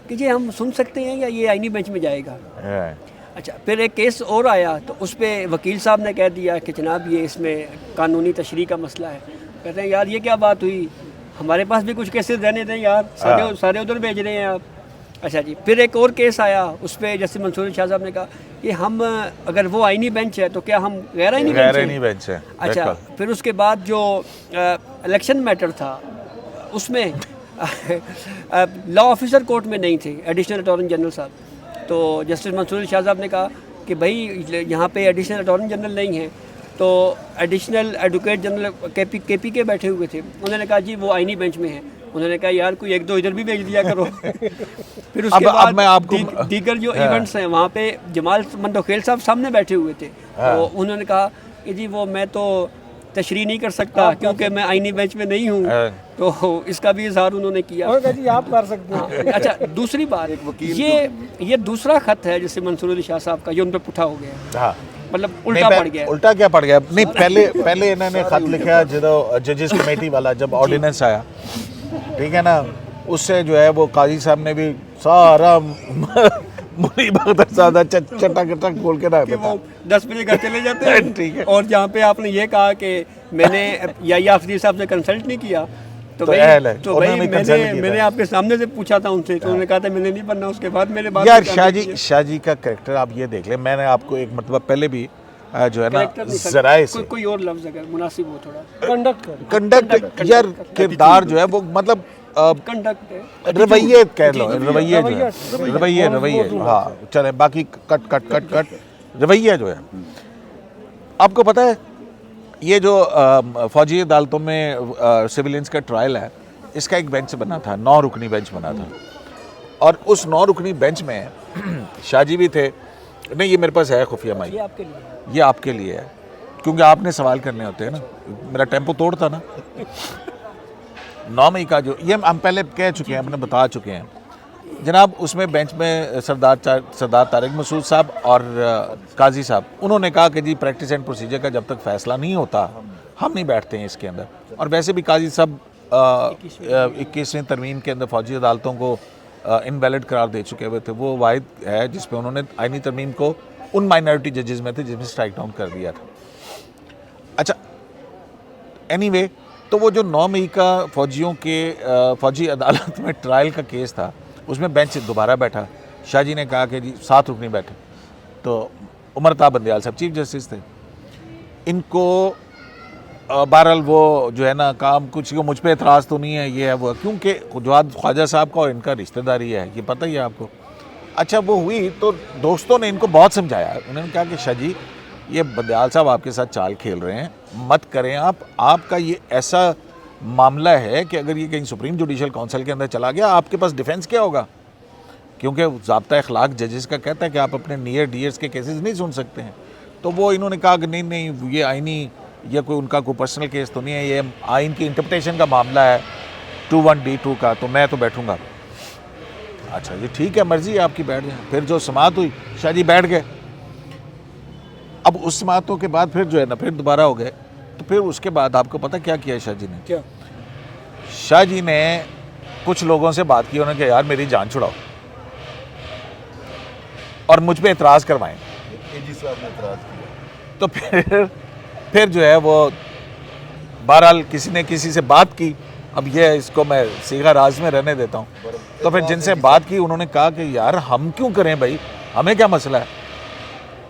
[SPEAKER 2] कि जी हम सुन सकते हैं या ये आईनी बेंच में जाएगा।
[SPEAKER 1] हाँ।
[SPEAKER 2] अच्छा, फिर एक केस और आया तो उस पर वकील साहब ने कह दिया कि जनाब ये इसमें कानूनी तशरीह का मसला है। कहते हैं यार ये क्या बात हुई, हमारे पास भी कुछ केसेस रहने दें यार, सारे उधर भेज रहे हैं आप। अच्छा जी, फिर एक और केस आया, उस पर जस्टिस मंसूर अली शाह साहब ने कहा कि हम अगर वो आईनी बेंच है तो क्या हम गैर आईनी बेंच
[SPEAKER 1] गैर आईनी
[SPEAKER 2] हैं?
[SPEAKER 1] बेंच है।
[SPEAKER 2] अच्छा,
[SPEAKER 1] बिल्कुल।
[SPEAKER 2] फिर उसके बाद जो इलेक्शन मैटर था उसमें लॉ ऑफिसर कोर्ट में नहीं थे, एडिशनल अटॉर्नी जनरल साहब। तो जस्टिस मंसूर अली शाह साहब ने कहा कि भाई यहाँ पे एडिशनल अटॉर्नी जनरल नहीं है, तो एडिशनल एडवोकेट जनरल केपी के बैठे हुए थे। उन्होंने कहा जी वो आईनी बेंच में है। उन्होंने कहा यार कोई 1-2 इधर भी भेज दिया करो। फिर उसके
[SPEAKER 1] अब
[SPEAKER 2] बाद
[SPEAKER 1] मैं आपको
[SPEAKER 2] दीगर जो इवेंट्स हैं वहाँ पे जमाल मंदोखेल साहब सामने बैठे हुए थे। तो उन्होंने कहा कि जी वो मैं तो तशरीह नहीं कर सकता क्योंकि मैं आईनी बेंच में नहीं हूँ। तो इसका भी इजहार उन्होंने किया।
[SPEAKER 3] और कहा जी आप कर सकते हैं।
[SPEAKER 2] हाँ, अच्छा, दूसरी बात ये दूसरा खत है जैसे मंसूर अली शाह साहब का, ये उन पर पुठा हो गया,
[SPEAKER 1] हाँ
[SPEAKER 2] मतलब उल्टा पड़ गया।
[SPEAKER 1] उल्टा क्या पड़ गया? नहीं, पहले इन्होंने खत लिखा जो जजेस कमेटी वाला जब ऑर्डिनेंस आया, ठीक है ना, उससे जो है वो काजी साहब ने भी सारा मुनीब अख्तर सादा चटक खोल के रख
[SPEAKER 2] कि वो
[SPEAKER 1] दिया।
[SPEAKER 2] 10 बजे घर चले जाते हैं।
[SPEAKER 1] ठीक है।
[SPEAKER 2] और जहाँ पे आपने ये कहा कि मैंने या अफजल साहब से कंसल्ट नहीं किया, तो
[SPEAKER 1] तो अहल है,
[SPEAKER 2] भाई
[SPEAKER 1] उन्होंने भी consult किया
[SPEAKER 2] मैंने
[SPEAKER 1] था।
[SPEAKER 2] आपके सामने से पूछा था उनसे, तो उन्होंने कहा था मैंने नहीं बनना। उसके बाद मेरे बात
[SPEAKER 1] यार शाह जी का कैरेक्टर आप ये देख लें, मैंने आपको एक मतलब पहले भी जो है ना जराए से
[SPEAKER 2] कोई और लफ्ज अगर मुनासिब हो थोड़ा,
[SPEAKER 3] कंडक्ट
[SPEAKER 1] यार किरदार जो है वो मतलब
[SPEAKER 2] कंडक्ट
[SPEAKER 1] रवैये कह लो, रवैये जो है रवैये हाँ चले, बाकी कट रवैया जो है। आपको पता है ये जो फौजी अदालतों में सिविलियंस का ट्रायल है, इसका एक बेंच बना था, 9 रुकनी बेंच बना था। और उस 9 रुकनी बेंच में शाहजी भी थे। नहीं, ये मेरे पास है खुफिया माई, ये आपके लिए है, क्योंकि आपने सवाल करने होते हैं ना। मेरा टेम्पो तोड़ता ना। 9 मई का जो ये हम पहले कह चुके हैं, हमने बता चुके हैं जनाब। उसमें बेंच में सरदार तारिक मसूद साहब और काजी साहब, उन्होंने कहा कि जी प्रैक्टिस एंड प्रोसीजर का जब तक फैसला नहीं होता हम नहीं बैठते हैं इसके अंदर। और वैसे भी काजी साहब 21वीं तरमीम के अंदर फौजी अदालतों को इनवैलिड करार दे चुके हुए थे। वो वाहिद है जिस पे उन्होंने आईनी तरमीम को उन माइनॉरिटी जजेस में थे जिसमें स्ट्राइक डाउन कर दिया था। अच्छा, एनीवे, तो वो जो 9 मई का फौजियों के फौजी अदालत में ट्रायल का केस था, उसमें बेंच दोबारा बैठा। शाह जी ने कहा कि जी 7 रुकनी बैठे। तो उमर ताब बंदयाल साहब चीफ जस्टिस थे। इनको बहरहाल वो जो है ना काम कुछ को मुझ पे एतराज़ तो नहीं है, ये है वो, क्योंकि खुजवाद ख्वाजा साहब का और इनका रिश्तेदारी है, ये पता ही है आपको। अच्छा, वो हुई तो दोस्तों ने इनको बहुत समझाया। उन्होंने कहा कि शाह जी ये बंदयाल साहब आपके साथ चाल खेल रहे हैं, मत करें आप। आपका ये ऐसा मामला है कि अगर ये कहीं सुप्रीम जुडिशल काउंसिल के अंदर चला गया, आपके पास डिफेंस क्या होगा? क्योंकि ज़ाब्ता अखलाक जजेस का कहता है कि आप अपने नियर डियर्स के केसेस नहीं सुन सकते हैं। तो वो इन्होंने कहा कि नहीं ये आईनी या कोई उनका कोई पर्सनल केस तो नहीं है, ये आइन की इंटरप्रिटेशन का मामला है। 21D2 का, तो मैं तो बैठूंगा। अच्छा जी ठीक है, मर्जी है आपकी, बैठ जाए। फिर जो समात हुई, शाह जी बैठ गए। अब उस समातों के बाद फिर जो है ना, फिर दोबारा हो गए। तो फिर उसके बाद आपको पता क्या किया शाह जी ने?
[SPEAKER 3] क्या?
[SPEAKER 1] शाह जी ने कुछ लोगों से बात की, उन्होंने कहा यार मेरी जान छुड़ाओ और मुझ पे एतराज़ करवाएं।
[SPEAKER 4] एजी साहब ने एतराज़ किया।
[SPEAKER 1] तो फिर जो है वो बहरहाल किसी ने किसी से बात की। अब ये इसको मैं सीगा राज में रहने देता हूँ। तो फिर जिनसे बात की उन्होंने कहा कि यार हम क्यों करें भाई, हमें क्या मसला है,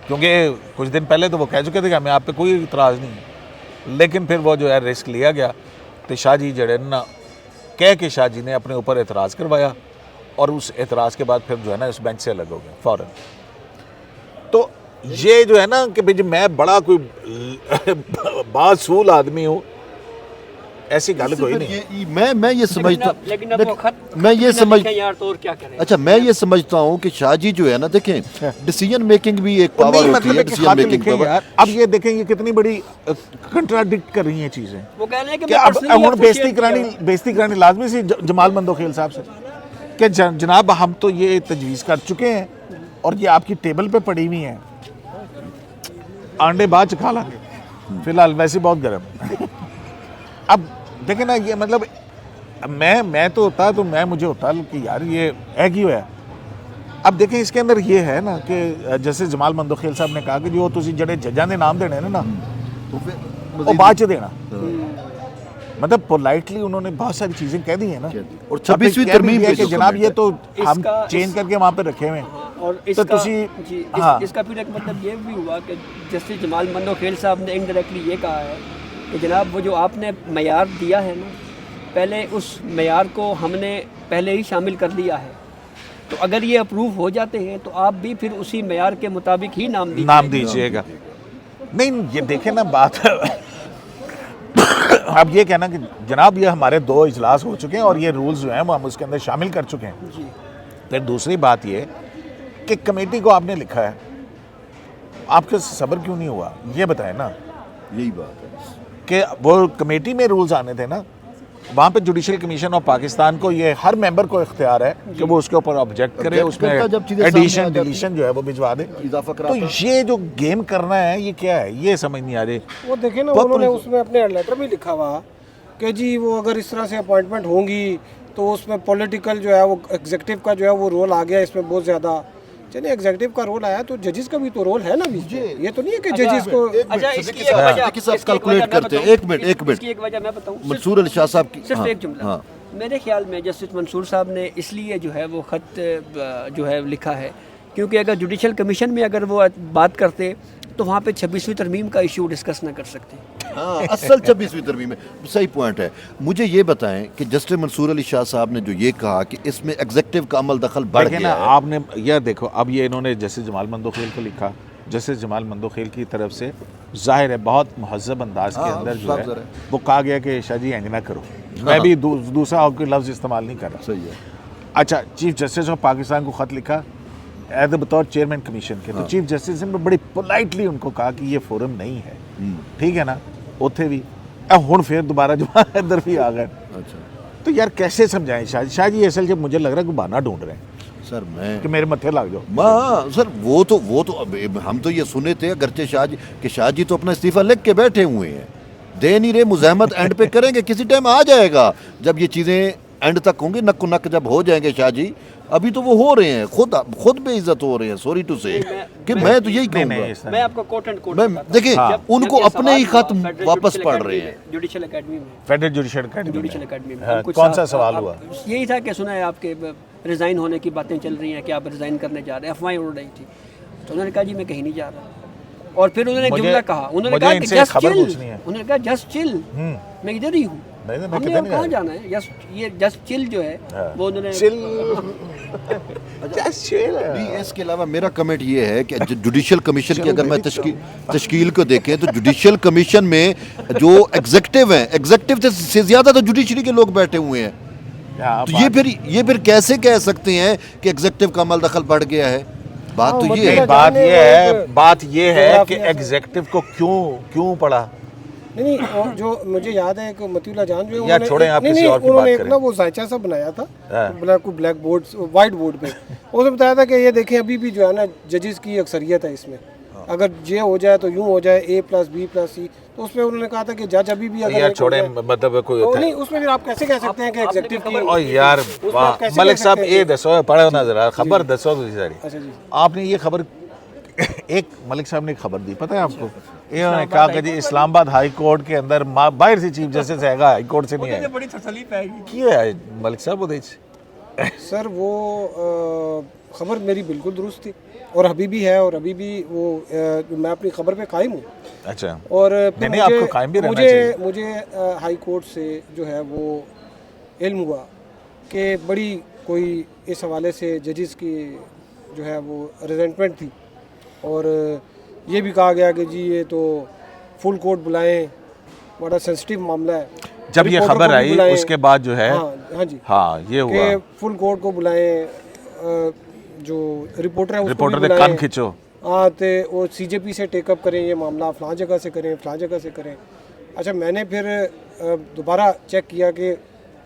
[SPEAKER 1] क्योंकि कुछ दिन पहले तो वो कह चुके थे कि हमें आप पे कोई इतराज़ नहीं है। लेकिन फिर वो जो है रिस्क लिया गया। तो शाह जी जड़े ना कह के शाह जी ने अपने ऊपर एतराज़ करवाया और उस एतराज़ के बाद फिर जो है ना इस बेंच से अलग हो गया फ़ौरन। तो ये जो है ना कि भाई मैं बड़ा कोई बासूल आदमी हूँ, ऐसी गल कोई नहीं।
[SPEAKER 4] मैं ये समझता,
[SPEAKER 2] लेकिन अब वो खत
[SPEAKER 4] मैं ये समझ,
[SPEAKER 2] यार तो और क्या करें।
[SPEAKER 4] अच्छा मैं ये समझता हूँ कि शाह जी जो है ना, देखें डिसीजन मेकिंग भी एक पावर होती है,
[SPEAKER 1] मतलब
[SPEAKER 4] डिसीजन मेकिंग पावर।
[SPEAKER 1] यार अब ये देखें ये कितनी बड़ी कंट्राडिक्ट कर रही हैं चीजें।
[SPEAKER 2] वो कह रहे हैं कि
[SPEAKER 1] क्या अब हम बेइज्जती करानी लाजमी सी जमाल मंदोखेल साहब से कि जनाब हम तो ये तजवीज़ कर चुके हैं और ये आपकी टेबल पे पड़ी हुई हैं, अंडे बाद च खा लेंगे, फिलहाल वैसे बहुत गर्म। अब देखें ना ये मतलब मैं तो होता तो मैं मुझे होता कि यार ये है क्यों है। अब देखें इसके अंदर ये है ना कि जैसे जमाल मंदोखेल साहब ने कहा कि जो तुसी जड़े जजा ने नाम देने ना वो बाद च देना, मतलब पोलाइटली उन्होंने बहुत सारी चीजें कह दी हैं ना।
[SPEAKER 4] और 26वीं तरमीम
[SPEAKER 1] है कि जनाब ये तो हम चेंज करके वहाँ पे रखे हुए हैं।
[SPEAKER 2] और इसका फिर एक मतलब ये भी हुआ कि जस्टिस जमाल मंदोखेल साहब ने इनडायरेक्टली ये कहा है कि जनाब वो जो आपने मयार दिया है ना, पहले उस मयार को हमने पहले ही शामिल कर लिया है, तो अगर ये अप्रूव हो जाते हैं तो आप भी फिर उसी मयार के मुताबिक ही नाम
[SPEAKER 1] दीजिएगा। नहीं ये देखें ना बात अब ये कहना कि जनाब ये हमारे 2 इजलास हो चुके हैं और ये रूल्स जो हैं वो हम उसके अंदर शामिल कर चुके हैं
[SPEAKER 2] जी।
[SPEAKER 1] फिर दूसरी बात ये कि कमेटी को आपने लिखा है, आपके सब्र क्यों नहीं हुआ ये बताएं ना।
[SPEAKER 4] यही बात है
[SPEAKER 1] कि वो कमेटी में रूल्स आने थे ना, वहाँ पे जुडिशल कमीशन ऑफ पाकिस्तान को ये हर मेंबर को इख्तियार है कि वो उसके ऊपर ऑब्जेक्ट करे, उसमें एडिशन डिलीशन जो है वो भिजवा दे। तो ये जो गेम करना है ये क्या है, ये समझ नहीं आ रही।
[SPEAKER 3] वो देखे ना उन्होंने उसमें अपने लेटर में लिखा हुआ कि जी वो अगर इस तरह से अपॉइंटमेंट होंगी तो उसमें पॉलिटिकल जो है वो एग्जीक्यूटिव का जो है वो रोल आ गया इसमें बहुत ज़्यादा। चलिए एग्जीक्यूटिव का रोल आया तो जजेस का भी तो रोल है ना बीच में, ये तो नहीं है कि जजेस को।
[SPEAKER 2] अच्छा इसकी एक वजह
[SPEAKER 4] कैलकुलेट करते हैं। एक मिनट
[SPEAKER 2] इसकी एक वजह मैं बताऊं,
[SPEAKER 4] मंसूर अली शाह साहब की
[SPEAKER 2] सिर्फ एक जुमला। मेरे ख्याल में जस्टिस मंसूर साहब ने इसलिए जो है वो ख़त जो है लिखा है क्योंकि अगर जुडिशल कमीशन में अगर वो बात करते तो वहाँ पे 26वीं तरमीम का इशू डिस्कस ना कर सकते।
[SPEAKER 4] हाँ असल 26वीं तरमीम में सही पॉइंट है। मुझे ये बताएं कि जस्टिस मंसूर अली शाह साहब ने जो ये कहा कि इसमें एग्जीक्यूटिव का अमल दखल बढ़ गया है।
[SPEAKER 1] आपने यह देखो अब ये इन्होंने जस्टिस जमाल मंदोखेल को लिखा, जस्टिस जमाल मंदोखेल की तरफ से जाहिर है बहुत महज़ब अंदाज के अंदर जो है वो कहा गया कि शाह जी एंग ना करो। मैं भी दूसरा कोई लफ्ज़ इस्तेमाल नहीं कर रहा।
[SPEAKER 4] सही है।
[SPEAKER 1] अच्छा चीफ जस्टिस ऑफ पाकिस्तान को ख़त लिखा एज बतौर चेयरमैन कमीशन के, तो चीफ जस्टिस ने बड़ी पोलाइटली उनको कहा कि ये फोरम नहीं है, ठीक है ना, उत्थे भी हुण फिर दोबारा जो इधर भी आ गए।
[SPEAKER 4] अच्छा
[SPEAKER 1] तो यार कैसे समझाएं शाह जी असल जब मुझे लग रहा है कि बहाना ढूंढ रहे हैं
[SPEAKER 4] सर मैं
[SPEAKER 1] कि मेरे मत्थे लग जाओ।
[SPEAKER 4] हाँ सर वो तो हम तो ये सुने थे अगरचे शाह जी तो अपना इस्तीफा लिख के बैठे हुए हैं, दे नहीं रहे, मुज़ाहमत एंड पे करेंगे, किसी टाइम आ जाएगा जब ये चीज़ें एंड तक होंगी, नक नक जब हो जाएंगे शाह जी। अभी तो वो हो रहे हैं, खुद बेइज्जत हो रहे हैं, सॉरी टू से कि मैं तो यही कहूँगा।
[SPEAKER 2] मैं आपको कोट एंड कोट
[SPEAKER 4] देखिए उनको अपने ही खत वापस पढ़ रहे हैं
[SPEAKER 2] जुडिशल एकेडमी में,
[SPEAKER 1] फेडरल जुडिशल एकेडमी
[SPEAKER 2] में।
[SPEAKER 1] कौन सा सवाल हुआ?
[SPEAKER 2] यही था कि सुना है आपके रिज़ाइन होने की बातें चल रही हैं कि आप रिज़ाइन करने जा रहे हैं, अफवाहें उड़ रही थी। तो उन्होंने कहा जी मैं कहीं नहीं जा रहा। और फिर उन्होंने जुमला कहा, उन्होंने कहा कि जस्ट चिल, उन्होंने कहा जस्ट चिल, मैं इधर ही हूँ, हमने और कहाँ जाना है, ये जस्ट चिल जो है वो उन्होंने
[SPEAKER 4] इसके अलावा मेरा कमेंट ये है कि जुडिशल कमीशन की अगर मैं तश्कील को देखें तो जुडिशल कमीशन में जो एग्जीक्यूटिव हैं, एग्जीक्यूटिव से ज़्यादा तो जुडिशरी के लोग बैठे हुए हैं। तो ये फिर कैसे कह सकते हैं कि एग्जीक्यूटिव का अमल दखल बढ़ गया है? बात तो ये है
[SPEAKER 1] कि एग्जीक्यूटिव को क्यों पड़ा,
[SPEAKER 3] नहीं वो जो मुझे याद है कि मतीउल्लाह जान जो है
[SPEAKER 1] यार छोड़ें, आप किसी और की बात
[SPEAKER 3] उन्होंने एक
[SPEAKER 1] करें।
[SPEAKER 3] ना वो जायचा सा बनाया था
[SPEAKER 1] हाँ।
[SPEAKER 3] ब्लैक बोर्ड वाइट बोर्ड पे उसने बताया था कि ये देखें अभी भी जो है ना जजेस की अक्सरियत है इसमें, अगर ये हो जाए तो यूं हो जाए A+B+C, तो उसमें उन्होंने कहा था कि जज अभी भी अगर
[SPEAKER 1] यार
[SPEAKER 3] एक हो
[SPEAKER 1] छोड़ें,
[SPEAKER 3] जाए-
[SPEAKER 1] मतलब कोई
[SPEAKER 3] तो
[SPEAKER 1] होता है
[SPEAKER 3] नहीं उसमें फिर आप कैसे कह सकते हैं कि एग्जीक्यूटिव की
[SPEAKER 1] ओ यार
[SPEAKER 3] उसमें
[SPEAKER 1] वाह,
[SPEAKER 3] आप कैसे
[SPEAKER 1] मलिक
[SPEAKER 3] कह
[SPEAKER 1] साहब
[SPEAKER 3] सकते
[SPEAKER 1] ये
[SPEAKER 3] हैं कि-
[SPEAKER 1] दसो पढ़ो ना जरा खबर दसो तुझी सारी।
[SPEAKER 3] अच्छा जी
[SPEAKER 1] आपने ये खबर एक मलिक साहब ने एक खबर दी पता है आपको, इन्होंने कहा कि जी इस्लामाबाद हाई कोर्ट के अंदर बाहर से चीफ जस्टिस हैगा, हाई कोर्ट से नहीं है।
[SPEAKER 2] बड़ी तसल्ली पाएगी।
[SPEAKER 1] की है मलिक साहब ਉਹਦੇ ਚ
[SPEAKER 3] सर वो ख़बर मेरी बिल्कुल दुरुस्त थी और अभी भी है, और अभी भी वो मैं अपनी खबर पे कायम हूँ।
[SPEAKER 1] अच्छा
[SPEAKER 3] और फिर
[SPEAKER 1] नहीं, आपको कायम भी रहना चाहिए।
[SPEAKER 3] मुझे हाई कोर्ट से जो है वो इल्म हुआ कि बड़ी कोई इस हवाले से जजेस की जो है वो रिजेंटमेंट थी, और ये भी कहा गया कि जी ये तो फुल कोर्ट बुलाएं, बड़ा सेंसिटिव मामला है।
[SPEAKER 1] जब ये
[SPEAKER 3] रिपोर्टर
[SPEAKER 1] खबर
[SPEAKER 3] को भी
[SPEAKER 1] आई
[SPEAKER 3] बुलाएं।
[SPEAKER 1] उसके बाद जो है
[SPEAKER 3] हाँ जी
[SPEAKER 1] हाँ ये हुआ
[SPEAKER 3] कि फुल कोर्ट को बुलाएं, जो रिपोर्टर है उसको
[SPEAKER 1] रिपोर्टर
[SPEAKER 3] भी
[SPEAKER 1] ने
[SPEAKER 3] बुलाएं।
[SPEAKER 1] कान खींचो।
[SPEAKER 3] हाँ तो वो CJP से टेकअप करें ये मामला, फलां जगह से करें, फलां जगह से करें। अच्छा मैंने फिर दोबारा चेक किया कि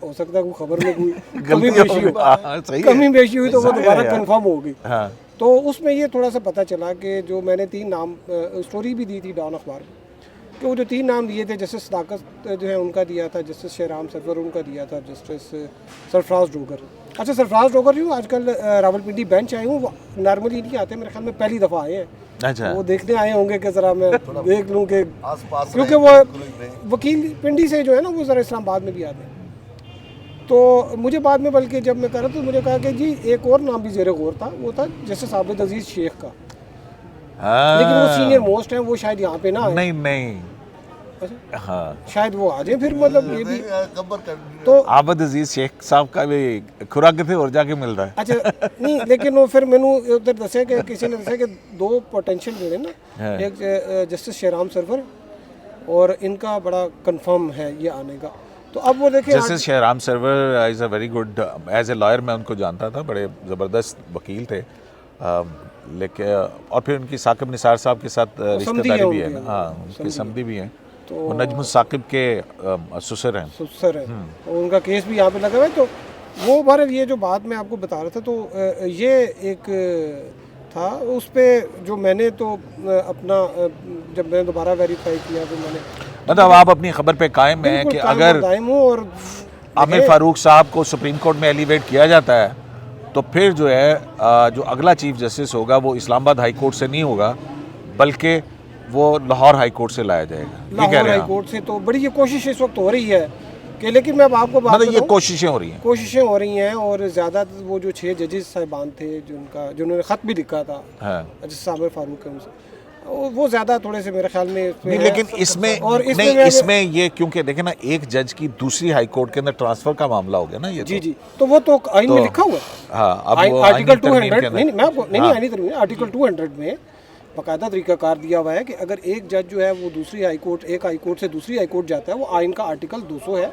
[SPEAKER 3] हो सकता है कोई खबर में कोई कमी बेशी हो,
[SPEAKER 1] हाँ, सही है।
[SPEAKER 3] कमी बेशी हुई तो वो
[SPEAKER 1] सही है
[SPEAKER 3] दोबारा
[SPEAKER 1] यार।
[SPEAKER 3] कंफर्म हो गई।
[SPEAKER 1] हाँ
[SPEAKER 3] तो उसमें ये थोड़ा सा पता चला कि जो मैंने 3 नाम स्टोरी भी दी थी डॉन अखबार में, कि वो जो 3 नाम दिए थे, जस्टिस सदाकत जो है उनका दिया था, जस्टिस शेराम सरवर उनका दिया था, जस्टिस सरफराज डोगर। अच्छा सरफराज डोगर जो आजकल रावलपिंडी बेंच आए हूँ, नॉर्मली नहीं आते, मेरे ख्याल में पहली दफ़ा आए हैं।
[SPEAKER 1] अच्छा
[SPEAKER 3] वो देखने आए होंगे कि ज़रा मैं देख लूँ कि
[SPEAKER 4] आसपास
[SPEAKER 3] क्योंकि वो वकील पिंडी से जो है ना वो ज़रा इस्लामाबाद में भी आते हैं। तो मुझे बाद में बल्कि जब मैं करा तो मुझे कहा कि जी एक और नाम भी ज़ेर गौर था, वो था जस्टिस आबिद अजीज़ शेख का, लेकिन वो सीनियर मोस्ट हैं, वो शायद यहाँ पे ना आए।
[SPEAKER 1] नहीं नहीं
[SPEAKER 3] अच्छा,
[SPEAKER 1] हाँ
[SPEAKER 3] शायद वो आ जाए फिर, मतलब ये भी
[SPEAKER 4] खबर कर
[SPEAKER 3] तो
[SPEAKER 1] आबद अजीज शेख साहब का भी खुराक कितने और जाके मिल रहा है।
[SPEAKER 3] अच्छा नहीं, लेकिन वो फिर मैनू उधर दसे कि किसी ने दसा कि 2 पोटेंशियल जोड़े ना,
[SPEAKER 1] हाँ।
[SPEAKER 3] एक जस्टिस शेराम सरवर और इनका बड़ा कंफर्म है ये आने का। तो अब वो देखिए
[SPEAKER 1] justice Shehram Sarwar is a very good, as a lawyer मैं उनको जानता था, बड़े ज़बरदस्त वकील थे। लेकिन और फिर उनकी साकिब निसार साहब के साथ रिश्तेदारी भी है ना, हाँ उनकी समधी भी हैं, वो नजम साकिब के ससुर हैं।
[SPEAKER 3] सर है और उनका केस भी यहाँ पे लगा हुआ है। तो वो बार ये जो बात मैं आपको बता रहा था, तो ये एक था उस पर जो मैंने तो अपना जब मैंने दोबारा वेरीफाई किया तो मैंने
[SPEAKER 1] मतलब आप अपनी खबर पे कायम हैं
[SPEAKER 3] बिल्कुल
[SPEAKER 1] कि
[SPEAKER 3] कायम
[SPEAKER 1] अगर
[SPEAKER 3] और दायम हूँ। और
[SPEAKER 1] आमिर फारूक साहब को सुप्रीम कोर्ट में एलिवेट किया जाता है तो फिर जो है जो अगला चीफ जस्टिस होगा वो इस्लामाबाद हाई कोर्ट से नहीं होगा, बल्कि वो लाहौर हाई कोर्ट से लाया जाएगा। ये कह
[SPEAKER 3] लाहौर
[SPEAKER 1] रहे
[SPEAKER 3] हाई
[SPEAKER 1] हैं आप?
[SPEAKER 3] कोर्ट से तो बड़ी ये कोशिश इस वक्त हो रही है कि, लेकिन मैं अब आपको बात
[SPEAKER 1] मतलब ये
[SPEAKER 3] बताऊं,
[SPEAKER 1] कोशिशें हो रही हैं।
[SPEAKER 3] कोशिशें हो रही हैं, और ज़्यादा वो जो 6 जजेस साहिबान थे जिन्होंने ख़त भी लिखा था
[SPEAKER 1] हाँ।
[SPEAKER 3] जस्टिस आमिर फारूक है उनसे, वो ज़्यादा थोड़े से मेरे ख्याल में इसमें
[SPEAKER 1] नहीं
[SPEAKER 3] है।
[SPEAKER 1] लेकिन इसमें
[SPEAKER 3] और
[SPEAKER 1] नहीं
[SPEAKER 3] मैं-
[SPEAKER 1] इसमें ये क्योंकि देखे ना एक जज की दूसरी हाई कोर्ट के अंदर ट्रांसफर का मामला हो गया ना ये
[SPEAKER 3] जी
[SPEAKER 1] तो।
[SPEAKER 3] जी, तो वो तो आइन में
[SPEAKER 1] तो-
[SPEAKER 3] लिखा हुआ है।
[SPEAKER 1] हाँ अब वो
[SPEAKER 3] आर्टिकल
[SPEAKER 1] आईनी तरमीम
[SPEAKER 3] 200
[SPEAKER 1] के अंदर-
[SPEAKER 3] नहीं मैं आपको नहीं
[SPEAKER 1] हाँ।
[SPEAKER 3] आईनी तरमीम आर्टिकल 200 में बाकायदा तरीकाकार दिया हुआ है कि अगर एक जज जो है वो दूसरी हाई कोर्ट, एक हाई कोर्ट से दूसरी हाई कोर्ट जाता है, वो आइन का आर्टिकल 200 है,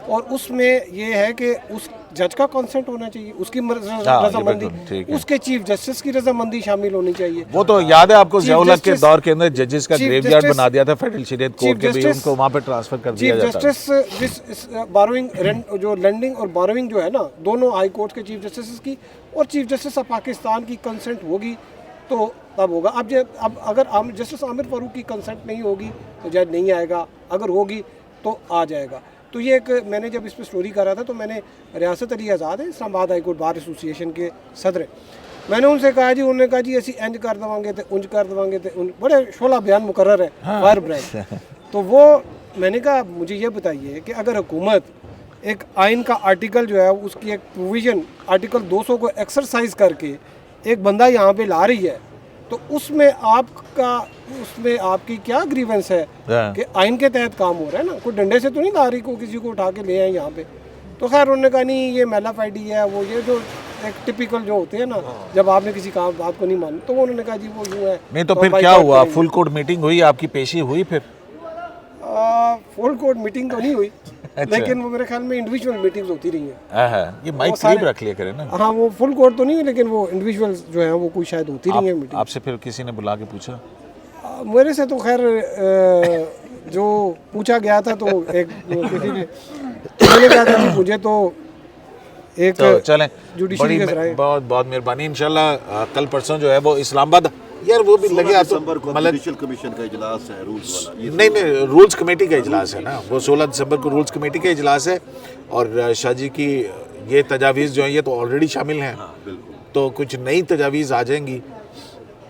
[SPEAKER 3] और उसमें ये है कि उस जज का कंसेंट होना चाहिए, उसकी
[SPEAKER 1] ये
[SPEAKER 3] रजामंदी,
[SPEAKER 1] बिल्कुल ठीक है।
[SPEAKER 3] उसके चीफ जस्टिस की रजामंदी शामिल होनी चाहिए।
[SPEAKER 1] वो तो याद है आपको
[SPEAKER 3] चीफ
[SPEAKER 1] ज़ियाउल हक के
[SPEAKER 3] जस्टिस-
[SPEAKER 1] दौर के अंदर जजेस का
[SPEAKER 3] चीफ
[SPEAKER 1] ग्रेवयार्ड
[SPEAKER 3] जस्टिस-
[SPEAKER 1] बना दिया था फेडरल शरीयत कोर्ट के भी,
[SPEAKER 3] जस्टिस-
[SPEAKER 1] उनको वहाँ पे ट्रांसफर कर दिया
[SPEAKER 3] चीफ
[SPEAKER 1] जाता है।
[SPEAKER 3] जस्टिस जिस बारोइंग जो लेंडिंग और बारोइंग जो है ना, दोनों हाई कोर्ट के चीफ जस्टिस की और चीफ जस्टिस ऑफ पाकिस्तान की कंसेंट होगी तो तब होगा। अब अगर जस्टिस आमिर फारूक की कंसेंट नहीं होगी तो जज नहीं आएगा, अगर होगी तो आ जाएगा। तो ये एक मैंने जब इस पर स्टोरी कर रहा था तो मैंने रियासत अली आज़ाद है Islamabad high court bar association के सदर, मैंने उनसे कहा जी, उन्होंने कहा जी असी इंज कर देवांगे तो उंज कर देवांगे तो उन बड़े शोला बयान मुकर्रर है फायर ब्रांड। तो वो मैंने कहा मुझे ये बताइए कि अगर हुकूमत एक आइन का आर्टिकल जो है उसकी एक प्रोविज़न आर्टिकल 200 को एक्सरसाइज करके एक बंदा यहाँ पे ला रही है, तो उसमें आपकी क्या ग्रीवेंस है
[SPEAKER 1] हाँ।
[SPEAKER 3] कि आइन के तहत काम हो रहा है ना, कोई डंडे से तो नहीं ला रही को किसी को उठा के ले आए यहाँ पे। तो खैर उन्होंने कहा नहीं ये मेलाफाइडी है, वो ये जो एक टिपिकल जो होते हैं ना जब आपने किसी काम बात को नहीं मानी, तो उन्होंने कहा जी वो यूँ है।
[SPEAKER 1] नहीं तो
[SPEAKER 3] हम
[SPEAKER 1] फिर क्या
[SPEAKER 3] बाइकआउट
[SPEAKER 1] हुआ,
[SPEAKER 3] करेंगे।
[SPEAKER 1] फुल कोर्ट मीटिंग हुई, आपकी पेशी हुई फिर?
[SPEAKER 3] फुल कोर्ट मीटिंग तो नहीं हुई
[SPEAKER 1] अच्छा।
[SPEAKER 3] लेकिन वो मेरे ख्याल में इंडिविजुअल मीटिंग्स होती रही हैं।
[SPEAKER 1] हाँ, ये माइक
[SPEAKER 3] वो सारे-
[SPEAKER 1] करीब रख लिया करे ना।
[SPEAKER 3] हाँ वो फुल कोर्ट तो नहीं है लेकिन वो इंडिविजुअल जो है वो कोई शायद होती रही है मीटिंग।
[SPEAKER 1] आपसे फिर किसी ने बुला के पूछा?
[SPEAKER 3] मेरे से तो खैर जो पूछा गया था तो एक किसी ने मैंने कहा था कि मुझे तो एक
[SPEAKER 1] तो चलें,
[SPEAKER 3] जुडिशरी के जराए
[SPEAKER 1] बहुत बहुत मेहरबानी। इंशाल्लाह कल परसों जो है वो इस्लामाबाद, यार वो भी लगे हाथों,
[SPEAKER 4] दिसंबर को
[SPEAKER 1] मतलब
[SPEAKER 4] जुडिशल कमीशन का इजलास है रूल्स वाला। ये
[SPEAKER 1] नहीं रूल्स कमेटी का इजलास है ना, वो 16 दिसंबर को रूल्स कमेटी का इजलास है। और शाह जी की ये तजावीज़ जो हैं ये तो ऑलरेडी शामिल हैं,
[SPEAKER 4] बिल्कुल।
[SPEAKER 1] तो कुछ नई तजावीज़ आ जाएंगी।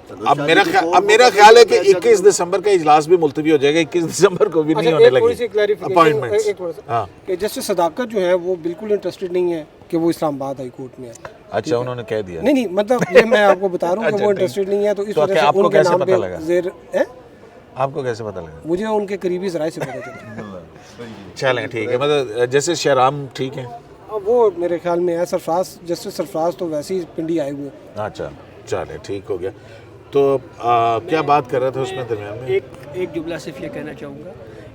[SPEAKER 4] तो
[SPEAKER 1] अब
[SPEAKER 4] शाह
[SPEAKER 1] मेरा
[SPEAKER 4] जी को
[SPEAKER 1] अब मेरा ख्याल है कि 21 दिसंबर का इजलास भी मुलतवी हो जाएगा, 21 दिसंबर को भी नहीं होने
[SPEAKER 3] थोड़ी सी
[SPEAKER 1] लगी
[SPEAKER 3] क्लैरिफिकेशन
[SPEAKER 1] अपॉइंटमेंट्स।
[SPEAKER 3] एक थोड़ा सा
[SPEAKER 1] हाँ
[SPEAKER 3] कि जस्टिस सदाकत जो है वो बिल्कुल इंटरेस्टेड नहीं है कि वो इस्लामाबाद हाई कोर्ट में है।
[SPEAKER 1] अच्छा, उन्होंने कह दिया।
[SPEAKER 3] नहीं नहीं, मतलब ये मैं आपको बता रहा हूँ कि
[SPEAKER 1] अच्छा,
[SPEAKER 3] वो
[SPEAKER 1] नहीं।
[SPEAKER 3] इंटरेस्टेड नहीं है, तो इस
[SPEAKER 1] तो
[SPEAKER 3] वजह
[SPEAKER 1] क्या
[SPEAKER 3] से
[SPEAKER 1] आपको
[SPEAKER 3] उनके
[SPEAKER 1] कैसे
[SPEAKER 3] नाम
[SPEAKER 1] पता
[SPEAKER 3] पे
[SPEAKER 1] लगा?
[SPEAKER 3] ज़ेर है।
[SPEAKER 1] आपको कैसे पता लगा?
[SPEAKER 3] मुझे उनके करीबी ज़राए से पता चला।
[SPEAKER 1] चलें ठीक है, मतलब जैसे शहराम ठीक है।
[SPEAKER 3] अब वो मेरे ख्याल में है सरफराज, जस्टिस सरफराज तो वैसे ही पिंडी आए हुए हैं।
[SPEAKER 1] अच्छा चलें ठीक हो गया। तो क्या बात कर रहे थे उसमें दरमियान में?
[SPEAKER 2] एक जुमला सिर्फ ये कहना चाहूँगा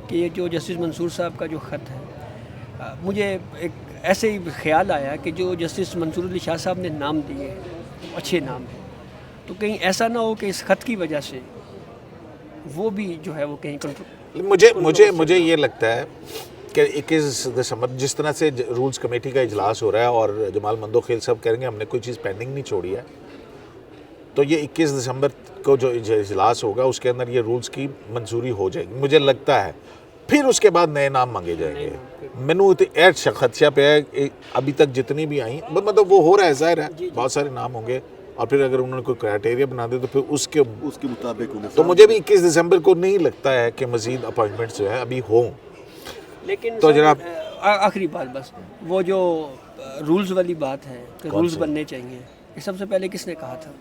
[SPEAKER 2] कि ये जो जस्टिस मंसूर साहब का जो ख़त है, मुझे एक ऐसे ही ख्याल आया कि जो जस्टिस मंसूर अली शाह साहब ने नाम दिए अच्छे नाम हैं, तो कहीं ऐसा ना हो कि इस ख़त की वजह से वो भी जो है वो कहीं कंट्रोल।
[SPEAKER 1] मुझे ये लगता है कि 21 दिसंबर जिस तरह से रूल्स कमेटी का इजलास हो रहा है और जमाल मंदोखेल साहब कहेंगे हमने कोई चीज़ पेंडिंग नहीं छोड़ी है, तो ये 21 दिसंबर को जो इजलास होगा उसके अंदर ये रूल्स की मंजूरी हो जाएगी मुझे लगता है। फिर उसके बाद नए नाम मांगे जाएंगे। मैनू तो एड खदशा पे है, अभी तक जितनी भी आई मतलब वो हो रहा है, ज़ाहिर है बहुत सारे नाम होंगे और फिर अगर उन्होंने कोई क्राइटेरिया बना दे तो फिर उसके
[SPEAKER 4] मुताबिक उन्हें
[SPEAKER 1] तो मुझे भी 21 दिसंबर को नहीं लगता है कि मज़ीद अपॉइंटमेंट्स जो है अभी हों।
[SPEAKER 2] लेकिन
[SPEAKER 1] तो जनाब
[SPEAKER 2] आखिरी बात बस, वो जो रूल्स वाली बात है कि रूल्स बनने चाहिए, ये सबसे पहले किसने कहा था?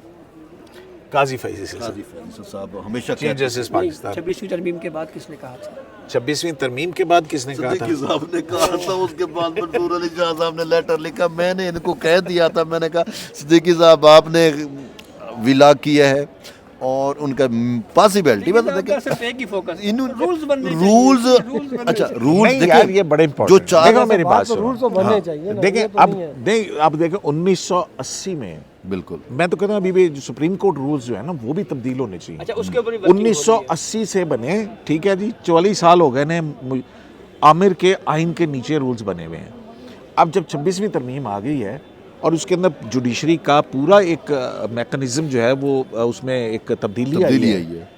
[SPEAKER 1] काजी फैजी
[SPEAKER 4] साहब हमेशा
[SPEAKER 1] चीफ जस्टिस पाकिस्तान।
[SPEAKER 2] 26वीं तरमीम के बाद किसने कहा था?
[SPEAKER 1] 26वीं तरमीम के बाद किसने कहा था?
[SPEAKER 4] सिद्दीकी साहब ने कहा था, उसके बाद मंसूर अली शाह साहब ने लेटर लिखा, मैंने इनको कह दिया था, मैंने कहा सिद्दीकी साहब आपने विला किया है और उनका पॉसिबिलिटी
[SPEAKER 2] सिर्फ एक ही फोकस,
[SPEAKER 4] रूल्स
[SPEAKER 2] रूल्स
[SPEAKER 4] अच्छा रूल्स
[SPEAKER 1] नहीं यार ये बड़े
[SPEAKER 4] जो
[SPEAKER 1] इंपॉर्टेंट
[SPEAKER 4] चार
[SPEAKER 1] देखो मेरी बात सुनो।
[SPEAKER 3] रूल्स तो बनने चाहिए ना,
[SPEAKER 1] देखें
[SPEAKER 3] ये तो
[SPEAKER 1] अब
[SPEAKER 3] नहीं है।
[SPEAKER 1] नहीं अब देखें 1980 में
[SPEAKER 4] बिल्कुल
[SPEAKER 1] मैं तो कहता हूँ अभी भी जो सुप्रीम कोर्ट रूल्स जो है ना वो भी तब्दील होने चाहिए।
[SPEAKER 2] अच्छा, उसके ऊपर भी working हो रही है।
[SPEAKER 1] 1980 से बने, ठीक है जी, 44 साल हो गए ने आमिर के आइन के नीचे रूल्स बने हुए हैं। अब जब 26वीं तरमीम आ गई है और उसके अंदर जुडिशरी का पूरा एक मैकेनिज्म जो है वो उसमें एक तब्दीली आई है,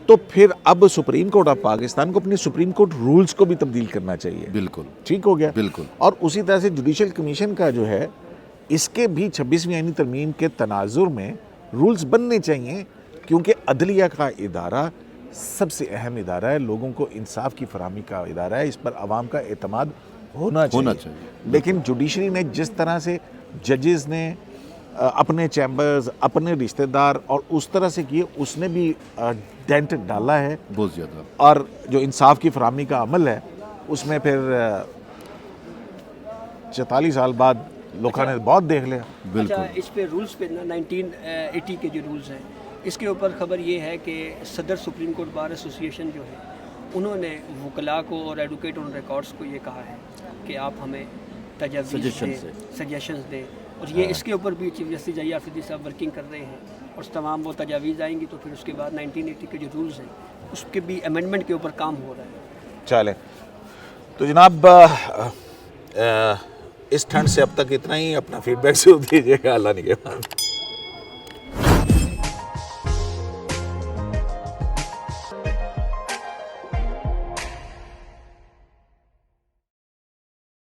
[SPEAKER 1] तो फिर अब सुप्रीम कोर्ट ऑफ पाकिस्तान को अपने सुप्रीम कोर्ट रूल्स को भी तब्दील करना चाहिए।
[SPEAKER 4] बिल्कुल
[SPEAKER 1] ठीक हो गया।
[SPEAKER 4] बिल्कुल।
[SPEAKER 1] और उसी तरह से जुडिशल कमीशन का जो है इसके भी 26वीं आईनी तरमीम के तनाजुर में रूल्स बनने चाहिए, क्योंकि अदलिया का इदारा सबसे अहम इदारा है, लोगों को इंसाफ की फराहमी का इदारा है, इस पर आवाम का एतमाद होना चाहिए। लेकिन जुडिशरी ने जिस तरह से जजेस ने अपने चैम्बर्स, अपने रिश्तेदार और उस तरह से किए, उसने भी डेंट डाला है
[SPEAKER 4] बहुत ज़्यादा।
[SPEAKER 1] और जो इंसाफ की फराहमी का अमल है उसमें फिर 44 साल बाद लोगों ने बहुत देख लिया।
[SPEAKER 2] अच्छा, इस पे रूल्स पे ना 1980 के जो रूल्स हैं, इसके ऊपर खबर ये है कि सदर सुप्रीम कोर्ट बार एसोसिएशन जो है उन्होंने वकला को और एडवोकेट ऑन रिकॉर्ड्स को ये कहा है कि आप हमें सजेशंस दें और ये इसके ऊपर भी चीफ जस्टिस जया आफरीदी साहब वर्किंग कर रहे हैं और तमाम वो तजावीज़ आएंगी तो फिर उसके बाद 1980 के जो रूल्स हैं उसके भी अमेंडमेंट के ऊपर काम हो रहा है।
[SPEAKER 1] चले तो जनाब इस ठंड से अब तक इतना ही, अपना फीडबैक जरूर दीजिएगा। अल्लाह निगहबान।